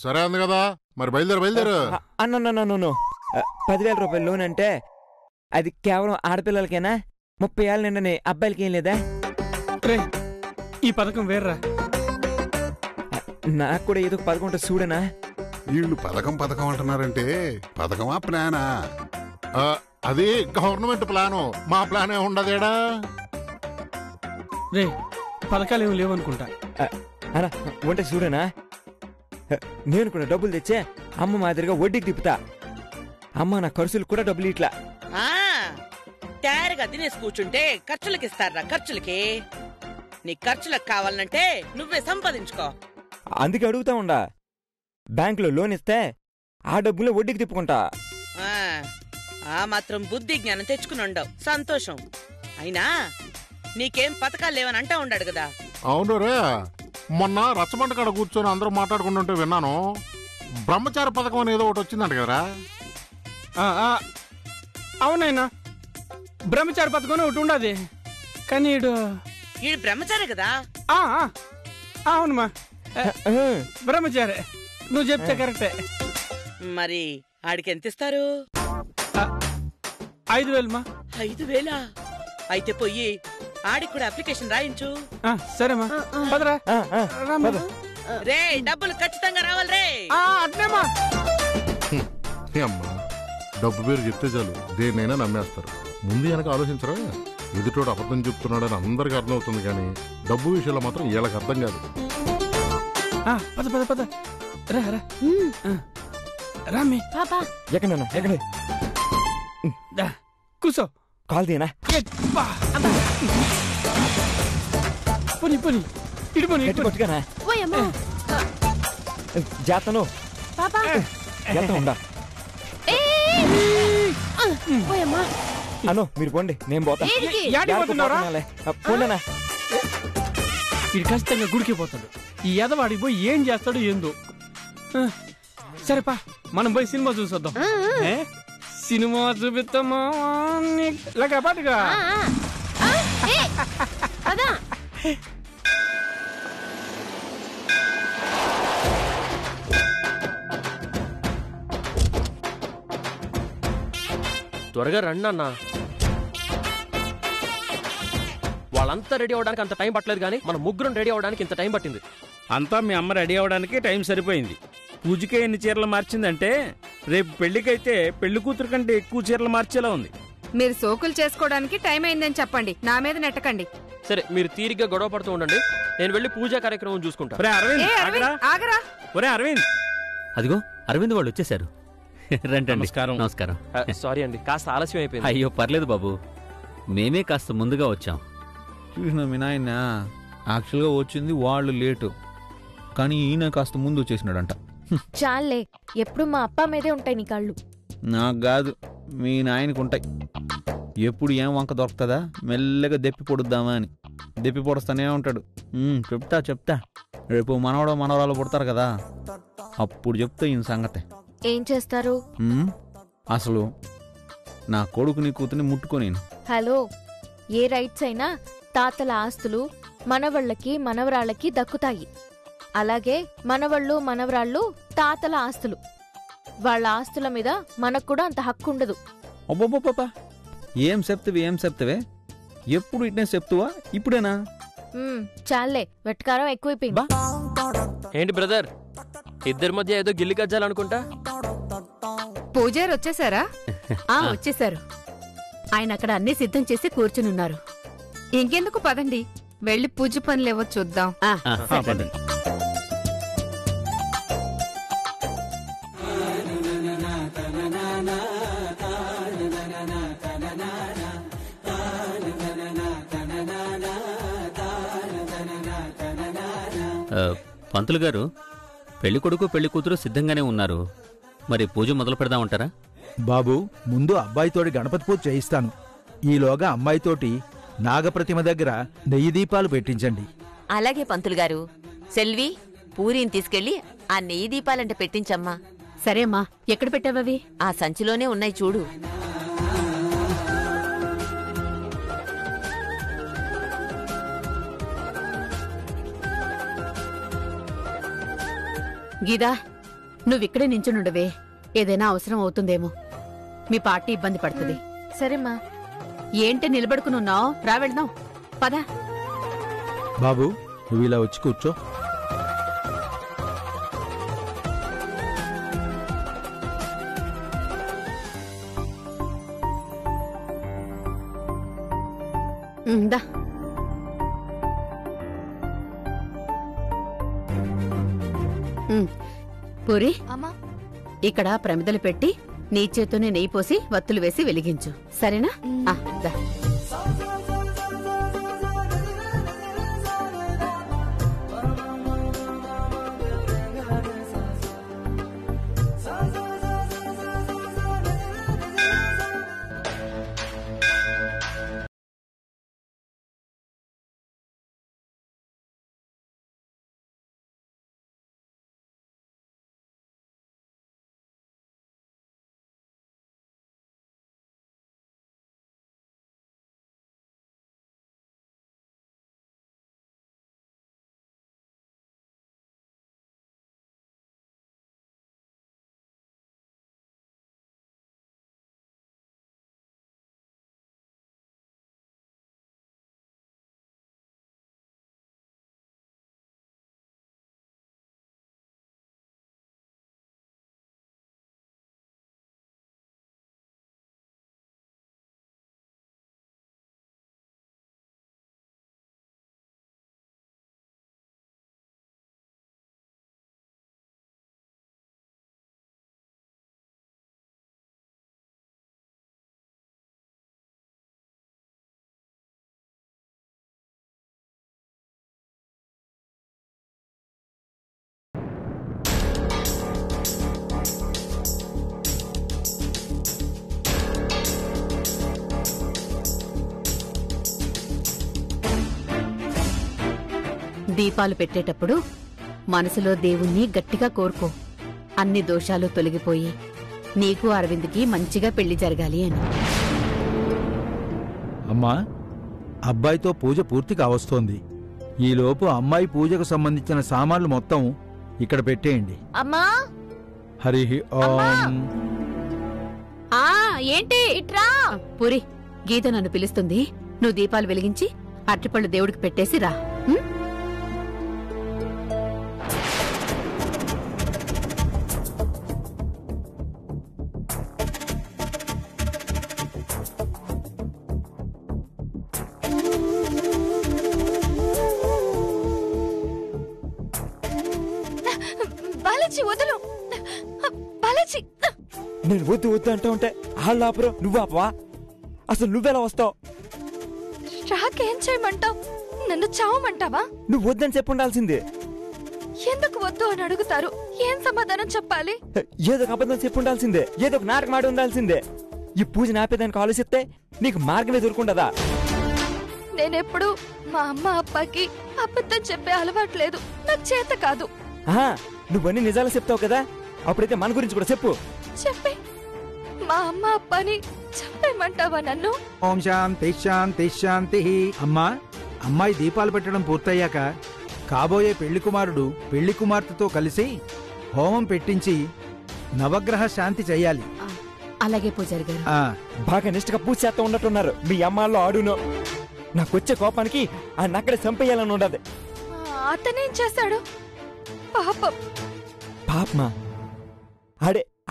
సరే అంది కదా, మరి బయలుదేరు. అన్న 10,000 రూపాయలు లోన్ అంటే అది కేవలం ఆడపిల్లలకేనా? 30 ఏళ్ళ నిండని అబ్బాయిలకి ఏం లేదా? ఈ పథకం వేర్రా, నాకు కూడా ఏదో పథకం ఉంటుంది చూడనా. వీళ్ళు పథకం అంటున్నారంటే పథకమా ప్లానా? అది గవర్నమెంట్ ప్లాను, మా ప్లాన్ ఉండదేడా. రే పథకాలు ఏమి లేవనుకుంటా. అలా ఉంటే చూడనా, నేను కూడా డబ్బులు తెచ్చే అమ్మ మాదిరిగా వడ్డీకి తిప్పుతా. అమ్మ నా ఖర్చులు కూడా డబ్బులు ఇట్లా తయారుగా తినేసి కూర్చుంటే ఖర్చులకి ఇస్తారా? ఖర్చులకి నీ ఖర్చులకు కావాలంటే నువ్వే సంపాదించుకో. అందుకే అడుగుతా ఉండా, బ్యాంకులో లోన్ ఇస్తే ఆ డబ్బులో వడ్డీకి తిప్పుకుంటా. ఆ మాత్రం బుద్ధి జ్ఞానం తెచ్చుకుని ఉండవు, సంతోషం. అయినా నీకేం పథకాలు లేవని అంటా ఉండాడు కదా. అవును రే, మొన్న రచ్చబండ కాడ కూర్చొని అందరూ మాట్లాడుకుంటుంటే విన్నాను, బ్రహ్మచారి పథకం అని ఏదో ఒకటి వచ్చిందంట కదరా. అవునైనా బ్రహ్మచారి పథకం ఒకటి ఉండదు, కానీ ఈడు బ్రహ్మచారి కదా. అవునమ్మా, బ్రహ్మచారి, నువ్వు చెప్తే కరెక్టే. మరి ఆడికి ఎంత ఇస్తారు? 5,000 మా. 5,000? అయితే పోయి ఆడికి కూడా అప్లికేషన్ రాయించు. సరేమా, పదరా. రే డబ్బులు ఖచ్చితంగా రావాలి రే. అట్నేమా. అమ్మా, డబ్బు పేరు చెప్తే చాలు దేన్నైనా నమ్మేస్తారు. ముందు వెనక ఆలోచించరా? ఎదుటోడు అబద్ధం చెప్తున్నాడని అందరికి అర్థమవుతుంది, కానీ డబ్బు విషయంలో మాత్రం వీళ్ళకి అర్థం కాదు. పద పద పద, రా రా రామి. ఎక్కడ కూసో. కాల్ తీనా? పోనీ పోనీ, ఇటు పోనీ. జాతను ఉండా. అను మీరు పోండి, నేను పోతా. పోండినా. ఇది ఖచ్చితంగా గుడికి పోతాడు. ఈ ఎదవాడికి పోయి ఏం చేస్తాడు ఏందో. సరేపా, మనం పోయి సినిమా చూసొద్దాం. సినిమా చూపిస్తామా పాటుగా. త్వరగా రండి అన్న. వాళ్ళంతా రెడీ అవడానికి అంత టైం పట్టలేదు, కానీ మన ముగ్గురం రెడీ అవడానికి ఇంత టైం పట్టింది. అంతా మీ అమ్మ రెడీ అవడానికి టైం సరిపోయింది. పూజకే ఎన్ని చీరలు మార్చిందంటే రేపు పెళ్లికైతే పెళ్లి కూతురు కంటే ఎక్కువ చీరలు మార్చేలా ఉంది. మీరు సోకులు చేసుకోవడానికి టైం అయిందని చెప్పండి, నా మీద నెట్టకండి. సరే, మీరు తీరిగ్గా గొడవ పడుతూ ఉండండి, నేను వెళ్ళి పూజా కార్యక్రమం చూసుకుంటా. అరవింద్, అదిగో అరవింద్ వాళ్ళు వచ్చేసారు. రండి. నమస్కారం. సారీ అండి, కాస్త ఆలస్యం అయిపోయింది. అయ్యో పర్లేదు బాబు, మేమే కాస్త ముందుగా వచ్చాం. చూసిన మీ నాయన యాక్చువల్గా వచ్చింది వాళ్ళు లేటు, కానీ ఈయన కాస్త ముందు వచ్చేసినాడంట. చాలే, ఎప్పుడు మా అప్ప మీదే ఉంటాయి నీ కాళ్ళు. నాకు కాదు, మీ నాయనకు ఉంటాయి. ఎప్పుడు ఏం వంక దొరుకుతుందా మెల్లగా దెప్పి పొడుద్దామా అని దెప్పి పొడుస్తానే ఉంటాడు. చెప్తా రేపు మనవడో మనవరాలు పుడతారు కదా, అప్పుడు చెప్తా ఈయన సంగతే. ఏం చేస్తారు? అసలు నా కొడుకుని కూతుని ముట్టుకొని. హలో, ఏ రైట్స్ అయినా తాతల ఆస్తులు మనవళ్ళకి మనవరాళ్ళకి దక్కుతాయి. అలాగే మనవళ్ళు మనవరాళ్ళు తాతల ఆస్తులు, వాళ్ళ ఆస్తుల మీద మనకు కూడా అంత హక్కు ఉండదు. అబ్బబ్బబ్బా, ఏం చెప్తావే? ఎప్పుడు ఇట్నే చెప్తావా? ఇప్పుడేనా? చాలే, వెట్కారం ఎక్కువైపోయింది. ఏంటి బ్రదర్, ఇద్దరి మధ్య ఏదో గిల్లి కజ్జాలనుకుంటా. పూజారి వచ్చేసారా? వచ్చేసారు. ఆయన అక్కడ అన్ని సిద్ధం చేసి కూర్చునున్నారు. ఇంకెందుకు, పదండి వెళ్ళి పూజ పనులేవో చూద్దాం. పంతులు గారు, పెళ్లి కొడుకు పెళ్లి కూతురు సిద్ధంగానే ఉన్నారు, మరి పూజ మొదలు పెడదామంటారా? బాబు, ముందు అబ్బాయితోటి గణపతి పూజ చేయిస్తాను. ఈలోగా అమ్మాయితోటి నాగప్రతిమ దగ్గర నెయ్యి దీపాలు పెట్టించండి. అలాగే పంతులు గారు. సెల్వి, పూరిని తీసుకెళ్లి ఆ నెయ్యి దీపాలంటే పెట్టించమ్మా. సరేమ్మా, ఎక్కడ పెట్టావవి? ఆ సంచిలోనే ఉన్నాయి చూడు. గీదా నువ్విక్కడే నించునుండవే, ఏదైనా అవసరం అవుతుందేమో. మీ పార్టీ ఇబ్బంది పడుతుంది. సరేమ్మా. ఏంటి నిలబడుకునున్నావు? రా వెళ్దాం పద. బాబు నువ్వు ఇలా వచ్చి కూర్చో. దా. పూరి, ఇక్కడ ప్రమిదలు పెట్టి నీ చేత్తోనే నెయ్యి పోసి వత్తులు వేసి వెలిగించు, సరేనా? దా. దీపాలు పెట్టేటప్పుడు మనసులో దేవుణ్ణి గట్టిగా కోరుకో, అన్ని దోషాలు తొలగిపోయి నీకు అరవింద్కి మంచిగా పెళ్లి జరగాలి అని. అమ్మా, అబ్బాయితో పూజ పూర్తి కావస్తోంది. ఈలోపు అమ్మాయి పూజకు సంబంధించిన సామాన్లు మొత్తం ఇక్కడ పెట్టేయండి. అమ్మా. హరి ఓం. ఏంటి ఇట్రా. పూరి, గీత నన్ను పిలుస్తుంది, నువ్వు దీపాలు వెలిగించి అరటిపళ్ళు దేవుడికి పెట్టేసి రా. వదలు బాలాజీ. నేను వద్దు వద్దు అంటూ ఉంటే వాళ్ళు ఆపరు, నువ్వు ఆపవా? అసలు నువ్వెలా వస్తావు? రాకేం చేయమంటావు? నన్ను చావమంటావా? నువ్వు వద్దని చెప్పి ఉండాల్సిందే. ఎందుకు వద్దు అని అడుగుతారు, ఏం సమాధానం చెప్పాలి? ఏదో ఒక అబద్ధం చెప్పి ఉండాల్సిందే, ఏదో ఒక నాటకం ఆడి ఉండాల్సిందే. ఈ పూజ ఆపేదానికి ఆలోచిస్తే నీకు మార్గమే దొరుకుండదా? నేనెప్పుడు మా అమ్మ అప్పకి అబద్ధం చెప్పే అలవాట్లేదు, నాకు చేత కాదు. నువ్వన్నీ నిజాలు చెప్తావు కదా, అప్పుడైతే మన గురించి కూడా చెప్పు. చెప్పి మా అమ్మ అప్పని చెప్పేమంటావా నన్ను? ఓం శాంతి శాంతి శాంతి. అమ్మా, అమ్మాయి దీపాలు పెట్టడం పూర్తయ్యాక కాబోయే పెళ్లి కుమారుడు పెళ్లి కుమార్తెతో కలిసి హోమం పెట్టించి నవగ్రహ శాంతి చెయ్యాలి. అలాగే పూజారి గారు. బాగా నిష్ఠగా పూజ చేస్తూ ఉన్నట్టున్నారు మీ అమ్మాళ్ళు. ఆడునో నాకొచ్చే కోపానికి ఆయన అక్కడే చంపేయాలని ఉండదు. అతనేం చేశాడు? పాపం. పాపమా?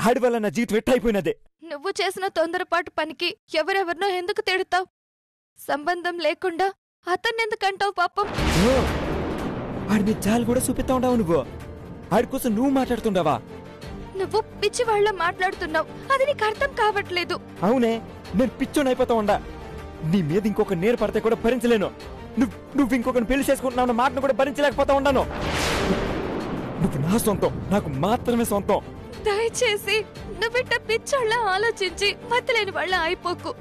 ఆడి వల్ల నా జీవితం ఎట్టయిపోయినదే. నువ్వు చేసిన తొందరపాటు పనికి ఎవరెవరినో ఎందుకు తిడతావు? సంబంధం లేకుండా అతన్నెందుకంటావు పాపం? ఆడి నీ జాలు కూడా చూపిస్తా ఉండవు నువ్వు. ఆడి కోసం నువ్వు మాట్లాడుతుండవా? నువ్వు పిచ్చివాళ్ల మాట్లాడుతున్నావు, అది నీకు అర్థం కావట్లేదు. అవునే, నేను పిచ్చోని అయిపోతా ఉండా. నీ మీద ఇంకొక నేరు పడితే కూడా భరించలేను. నువ్వు ఇంకొకరిని పెళ్లి చేసుకుంటున్నావు మాటను కూడా భరించలేకపోతా ఉన్నాను. నువ్వు నా సొంతం, నాకు మాత్రమే సొంతం. దయచేసి నువ్విట్ట పిచ్చోళ్ళ ఆలోచించి మతిలేని వాళ్ళ అయిపోకు.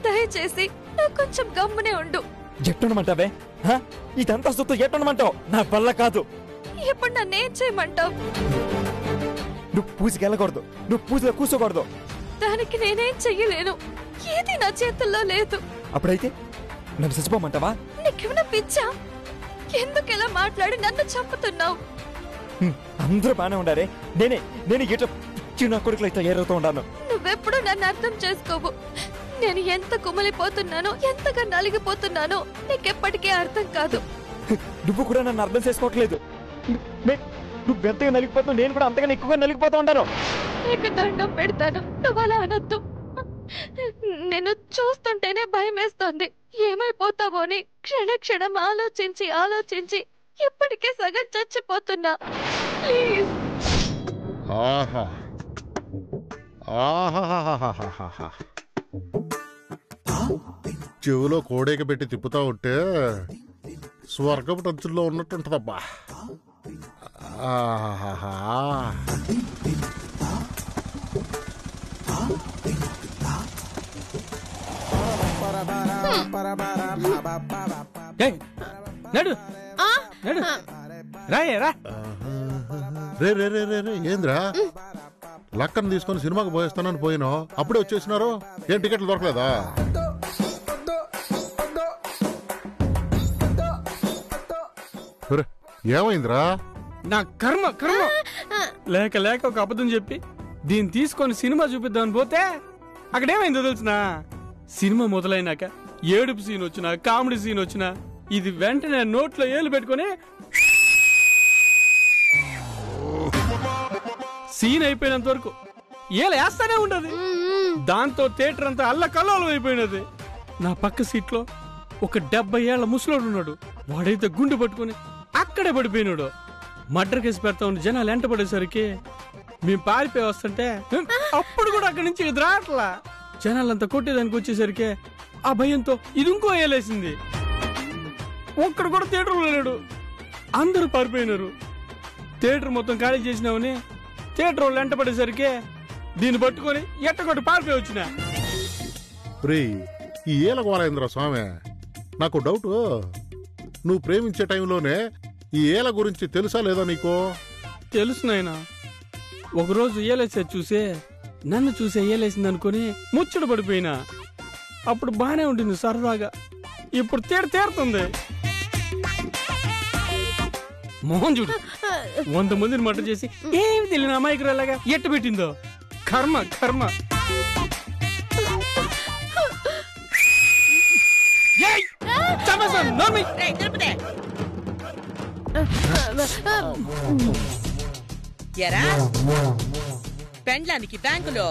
దయచేసి నువ్వు కొంచెం గమ్మునే ఉండు. ఎట్టుండమంటావే? ఇదంతా సొత్తు ఎట్టుండమంటావు? నా వల్ల కాదు. ఇప్పుడు నన్నేం చేయమంటావు? నువ్వు పూజకి వెళ్ళకూడదు, నువ్వు పూజలో కూర్చోకూడదు. దానికి నేనేం చెయ్యలేను, ఏది నా చేతుల్లో లేదు. అప్పుడైతే నన్ను చచ్చిపోమంటావా? నీకేమైనా పిచ్చా? ఎందుకు ఇలా మాట్లాడి నన్ను చంపుతున్నావు? అందరూ బానే ఉండారే, నేను ఇట్లా చిన్న కొడుకులు ఇట్లా ఏరవుతూ ఉన్నాను. నువ్వెప్పుడు నన్ను అర్థం చేసుకోవు. నేను ఎంత కుమిలిపోతున్నానో, ఎంతగా నలిగిపోతున్నానో నీకెప్పటికీ అర్థం కాదు. నువ్వు కూడా నన్ను అర్థం చేసుకోవట్లేదు. నువ్వు ఎంతగా నలిగిపోతావు, నేను కూడా అంతగా ఎక్కువగా నలిగిపోతూ ఉంటాను. నీకు దండం పెడతాను, నువ్వు అలా అనొద్దు. నేను చూస్తుంటేనే భయం వేస్తోంది. ఏమైపోతావో అని క్షణక్షణం ఆలోచించి ఇప్పటికే సగం చచ్చిపోతున్నా. ప్లీజ్. ఆహా ఆహాహాహాహాహా. చెవులో కోడేక పెట్టి తిప్పుతా ఉంటే స్వర్గపు టచ్చుల్లో ఉన్నట్టుంటదబ్బా. ఆహాహా. నడు నడు రాయేరా. రే రే రే రే రే ఏంద్రా, లక్కను తీసుకొని సినిమాకి పోయేస్తానని పోయినా అప్పుడే వచ్చేసినారు. ఏం టికెట్లు దొరకలేదా? ఏమైందిరా? నా కర్మ కర్మ లేక లేక ఒక అబద్ధం చెప్పి దీన్ని తీసుకొని సినిమా చూపిద్దామని పోతే అక్కడేమైందో తెలిసిన, సినిమా మొదలైనాక ఏడుపు సీన్ వచ్చినా కామెడీ సీన్ వచ్చినా ఇది వెంటనే నోట్లో ఏలు పెట్టుకొని సీన్ అయిపోయినంత వరకు ఏలు వేస్తానే ఉండదు. దాంతో థియేటర్ అంతా అల్లకల్లోలం అయిపోయినది. నా పక్క సీట్లో ఒక 70 ఏళ్ల ముసలోడు ఉన్నాడు. వాడైతే గుండు పట్టుకుని అక్కడే పడిపోయినాడు. మర్డర్ కేసు పెడతా ఉన్న జనాలు ఎంట పడేసరికి మేము పారిపోయి వస్తుంటే అప్పుడు కూడా అక్కడి నుంచి ఎదురాట్లా. జనాలంతా కొట్టేదానికి వచ్చేసరికి ఆ భయంతో ఇది ఇంకో ఏలేసింది. ఒక్కడు కూడా థియేటర్లో లేడు, అందరూ పారిపోయినారు. థియేటర్ మొత్తం ఖాళీ చేసినామని థియేటర్ వాళ్ళు ఎంట పడేసరికి దీన్ని పట్టుకొని ఎట్టకొట్టి పారిపోయి వచ్చిన. ఈ ఏల గోలేంద్ర స్వామి, నాకు డౌట్, నువ్వు ప్రేమించే టైంలోనే ఈ ఏల గురించి తెలుసా లేదా నీకు? తెలుసు నాయనా. ఒకరోజు ఏలేసే చూసే నన్ను చూసే ఏలేసింది అనుకుని ముచ్చట పడిపోయినా. అప్పుడు బానే ఉంటుంది సరదాగా. ఇప్పుడు తేరుతుంది. మోహన్ చూడు, 100 మందిని మర్డర్ చేసి ఏమి తెలియని అమాయకురాలాగా ఎట్ట పెట్టిందో. కర్మ కర్మ. పెండ్లానికి బ్యాంకులో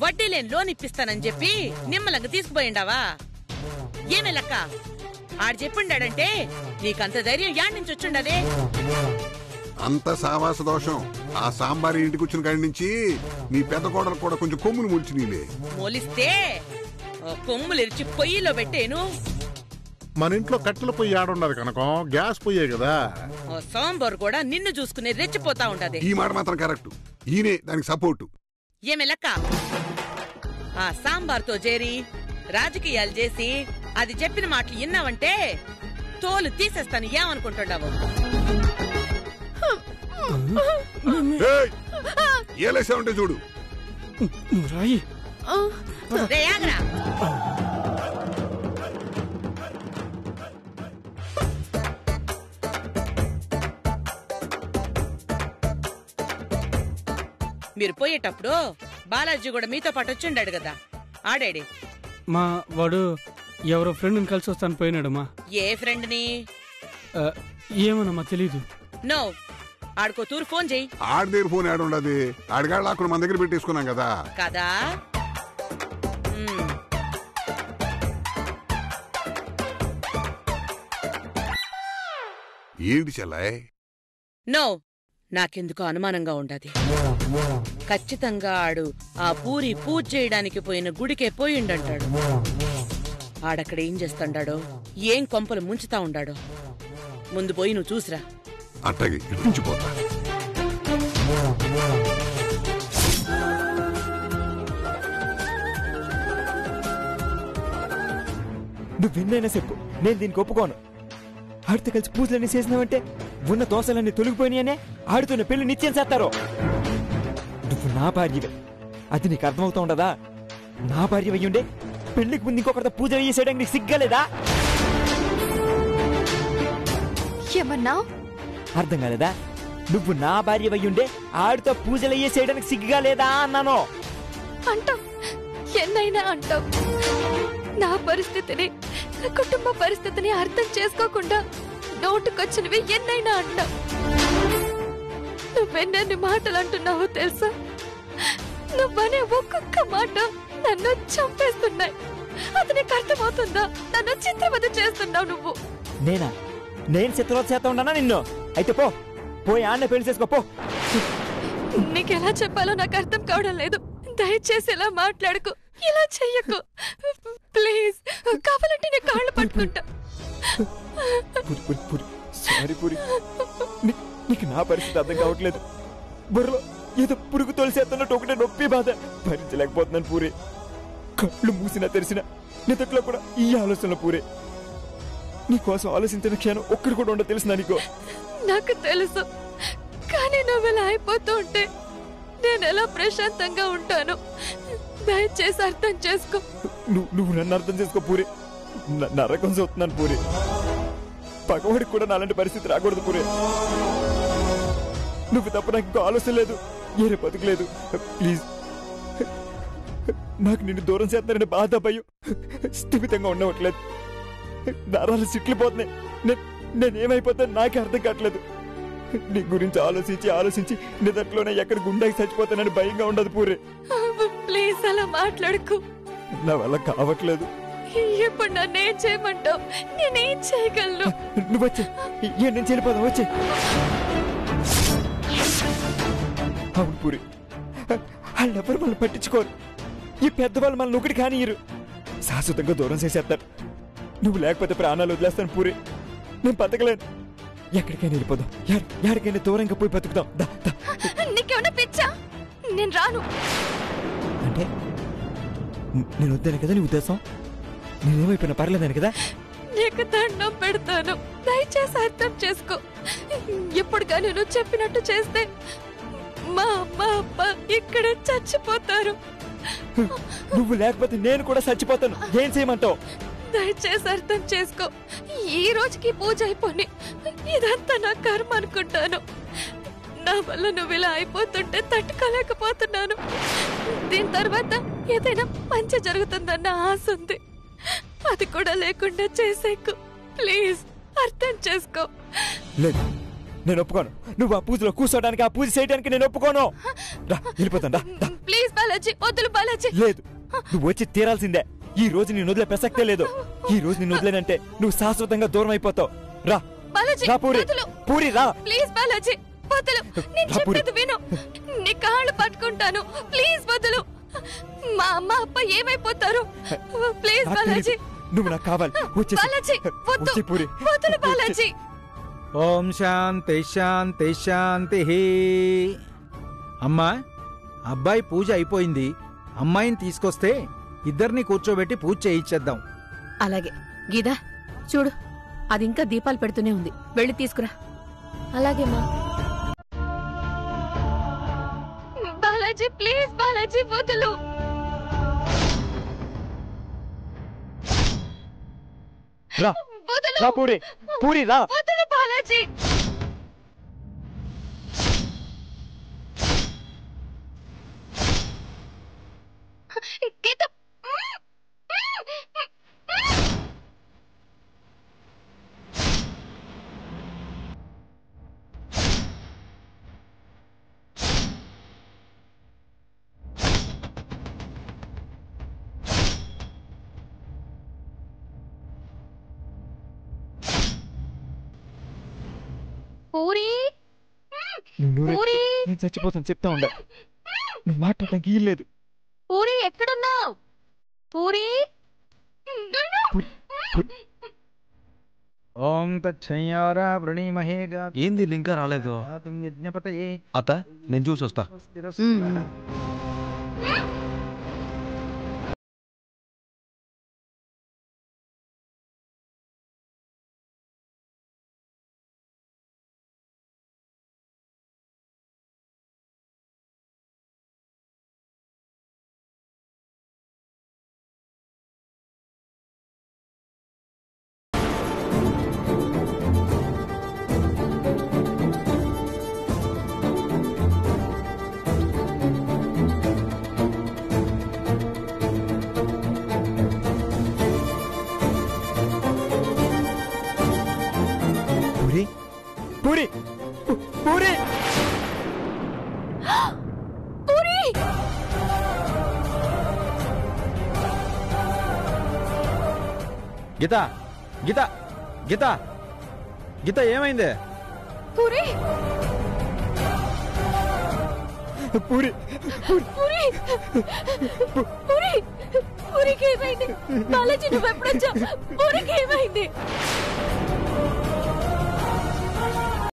వడ్డీ లేని లోన్ ఇప్పిస్తానని చెప్పి నిమ్మలంగా తీసుకుపోయిండావా? ఏమే లెక్క? ఆడు చెప్పిండాడంటే నీకంత ధైర్యం యాడ్ నుంచి వచ్చుండదే. అంత సావాస దోషం. ఆ సాంబారి ఇంటికి వచ్చిన కాడి నుంచి నీ పెద్ద కోడలు కూడా కొంచెం కొమ్ములు ములిచి నీలే మోలిస్తే కొమ్ములు ఇరిచి పొయ్యిలో పెట్టేను. మన ఇంట్లో కట్టెల పొయ్యి ఆడుండదు కనుక గ్యాస్ పొయ్యే కదా. సాంబార్ కూడా నిన్ను చూసుకునే రెచ్చిపోతా ఉండదు. ఈ మాట మాత్రం కరెక్ట్. ఈయనే దానికి సపోర్టు. ఏమే లెక్క? ఆ సాంబార్ తో చేరి రాజకీయాలు చేసి అది చెప్పిన మాటలు విన్నావంటే తోలు తీసేస్తాను. ఏమనుకుంటున్నావు? ఏలేసావంటే చూడు. మీరు పోయేటప్పుడు బాలాజీ కూడా మీతో పాటు వచ్చిండాడు కదా, ఆడాడి. మా వాడు ఎవరో ఫ్రెండ్ని కలిసి వస్తాను పోయినాడమ్మా. ఏ ఫ్రెండ్ ని? ఏమోనమ్మా తెలీదు. నో, ఆడుకో తూరు ఫోన్ చెయ్యి. ఆడి దగ్గర ఫోన్ ఆడుండదు. ఆడిగాళ్ళు అక్కడ మన దగ్గర పెట్టేసుకున్నాం కదా. కదా ఏంటి చెల్లాయ్? నో, నాకెందుకో అనుమానంగా ఉండదు. ఖచ్చితంగా ఆడు ఆ పూరి పూజ చేయడానికి పోయిన గుడికే పోయిండంటాడు. ఆడక్కడ ఏం చేస్తాడాడో, ఏం కొంపలు ముంచుతా ఉండాడో ముందు పోయి నువ్వు చూసిరా. అట్టగే ఇప్పించిపోతా. నువ్వు విన్నైనా చెప్పు, నేను దీనికి ఒప్పుకోను. ఆడితో కలిసి పూజలన్నీ చేసినావంటే ఉన్న దోశలన్నీ తొలగిపోయినాయనే ఆడుతున్న పెళ్లి నిత్యం చేస్తారు. నువ్వు నా భార్యవే, అది నీకు అర్థమవుతా ఉండదా? నా భార్య అయ్యుండే పెళ్లికి ముందు ఇంకొకరితో పూజ చేసేయడానికి నీకు సిగ్గలేదా? ఏమన్నా అర్థం కాలేదా? నువ్వు నా భార్య అయ్యుండే ఆడితో పూజలు అయ్యే చేయడానికి సిగ్గుగా లేదా అన్నాను. అంటావు, ఎన్నైనా అంటావు. నా పరిస్థితిని, నా కుటుంబ పరిస్థితిని అర్థం చేసుకోకుండా నోటుకొచ్చినవి ఎన్నైనా అంటావు. నువ్వెన్నెన్ని మాటలు అంటున్నావో తెలుసా? నువ్వనే ఒక్కొక్క మాట నన్ను చంపేస్తున్నాయి. అతనికి అర్థమవుతుందా? నన్ను చిత్రవద చేస్తున్నావు నువ్వు. నేను చిత్రవద చేస్తా ఉన్నానా నిన్ను? అయితే పోయి ఆన్న పెళ్లి చేసుకో పో. నీకెలా చెప్పాలో నాకు అర్థం కావడం లేదు. దయచేసి ఇలా మాట్లాడుకు, ఇలా చెయ్యకు ప్లీజ్. కావాలంటే నీ కాళ్ళు పట్టుకుంటా. సారీ పూరి, నీకు నా పరిస్థితి అర్థం కావట్లేదు. బుర్రలో ఏదో పురుగు తోలిసేస్తున్నట్టు ఒకటే నొప్పి బాధ భరించలేకపోతున్నాను పూరి. కళ్ళు మూసినా తెరిసినా నిదట్లో కూడా ఈ ఆలోచనలో పూరే. నీకోసం ఆలోచించిన క్షణం ఒక్కడు కూడా ఉండదు తెలుసు నీకు. నాకు తెలుసు, కానీ నువ్వు ఇలా అయిపోతూ ఉంటే నేను ఎలా ప్రశాంతంగా ఉంటాను? దయచేసి అర్థం చేసుకో. నువ్వు నన్ను అర్థం చేసుకో పూరి. నరకం చూస్తున్నాను పూరి. పగవాడికి కూడా నాలాంటి పరిస్థితి రాకూడదు పూరి. నువ్వు తప్ప నాకు ఇంకో ఆలోచన లేదు, ఏరే బతుకులేదు. ప్లీజ్, నాకు నిన్ను దూరం చేస్తానని బాధ, భయం స్థిమితంగా ఉండవట్లేదు. నరాలు చిట్లిపోతున్నాయి. నేనేమైపోతాను నాకే అర్థం కావట్లేదు. నీ గురించి ఆలోచించి నిదట్లోనే ఎక్కడ గుండాకి చచ్చిపోతానని భయంగా ఉండదు పూరి. ప్లీజ్ అలా మాట్లాడుకు. నా వల్ల కావట్లేదు. ఇప్పుడు నన్నేం చేయమంటావు? నేనేం చేయగలను? నువ్వు వచ్చే నేను వెళ్ళిపోదాం. వచ్చే. అవును పూరి, వాళ్ళెవరు మనల్ని పట్టించుకోరు. ఈ పెద్దవాళ్ళు మనల్ని ఒకటి కానియరు, శాశ్వతంగా దూరం చేసేస్తారు. నువ్వు లేకపోతే ప్రాణాలు వదిలేస్తాను పూరి. నేను బతకలేను. ఎక్కడికైనా వెళ్ళిపోదాం, ఎక్కడికైనా దూరంగా పోయి బతుకుతాం. నీకేమన్నా పిచ్చా? నేను రాను. అంటే నేను వద్దాను కదా నీ ఉద్దేశం? నేనేమైపోయినా పర్లేదని కదా? నీకు దండం పెడతాను, దయచేసి అర్థం చేసుకో. ఇప్పుడు కానీ నువ్వు చెప్పినట్టు చేస్తే మా అమ్మ అప్ప ఇక్కడే చచ్చిపోతారు. నువ్వు లేకపోతే నేను కూడా చచ్చిపోతాను. ఏం చేయమంటావు? దయచేసి అర్థం చేసుకో. ఈ రోజుకి పూజ అయిపోయి ఇదంతా నా కర్మ అనుకుంటాను. నా వల్ల నువ్వు ఇలా అయిపోతుంటే తట్టుకోలేకపోతున్నాను. దీని తర్వాత ఏదైనా మంచి జరుగుతుందన్న ఆశ ఉంది. అది కూడా లేకుండా చేసేకు. ప్లీజ్ అర్థం చేసుకో. లేదు, నేను ఒప్పుకోను. నువ్వు ఆ పూజలో కూర్చోడానికి, ఆ పూజ చేయడానికి నేను ఒప్పుకోను. వెళ్ళిపోతాను. ప్లీజ్ బాలాజీ, వద్దులు బాలాజీ. లేదు, నువ్వు వచ్చి తీరాల్సిందే. ఈ రోజు నేను వదిలే ప్రసక్తే లేదు. ఈ రోజు నేను వదిలేనంటే నువ్వు శాశ్వతంగా దూరం అయిపోతావు. రా బాలాజీ, పూరి, పూరి రా. ప్లీజ్ బాలాజీ వదులు. నేను చెప్పేది విను. నీ కాళ్ళు పట్టుకుంటాను. ప్లీజ్ వదులు. మా అమ్మ అప్ప ఏమైపోతారు? ప్లీజ్ బాలాజీ. నువ్వు నాకు కావాలి. బాలాజీ వద్దు. పూరి వదులు బాలాజీ. ఓం శాంతి శాంతి శాంతి. అమ్మా, అబ్బాయి పూజ అయిపోయింది. అమ్మాయిని తీసుకొస్తే ఇద్దరిని కూర్చోబెట్టి పూజ చేయించేద్దాం. అలాగే. గీదా చూడు, అది ఇంకా దీపాలు పెడుతూనే ఉంది. వెళ్ళి తీసుకురా. అలాగే మా. బాలాజీ ప్లీజ్, బాలాజీ వదులు. రా పూరి, పూరి రా. వదులు బాలాజీ. గీత పూరి, పూరి. నేను చచ్చిపోతాను చెప్తా ఉండ. నువ్వు మాట్లాడడానికి లేదు. పూరి ఎక్కడున్నావు? పూరి. ఓం తచ్చయ్యారా వృణీమహేగా. ఏంది ఇంకా రాలేదు? అత్త, నేను చూసి వస్తా. పూరి పూరి పూరి గీత గీత గీత గీత ఏమైంది? పూరి పూరి పూరి పూరి పూరికి ఏమైంది? బాలాజీ నువ్వు ఎప్పుడొచ్చా? పూరికి ఏమైంది?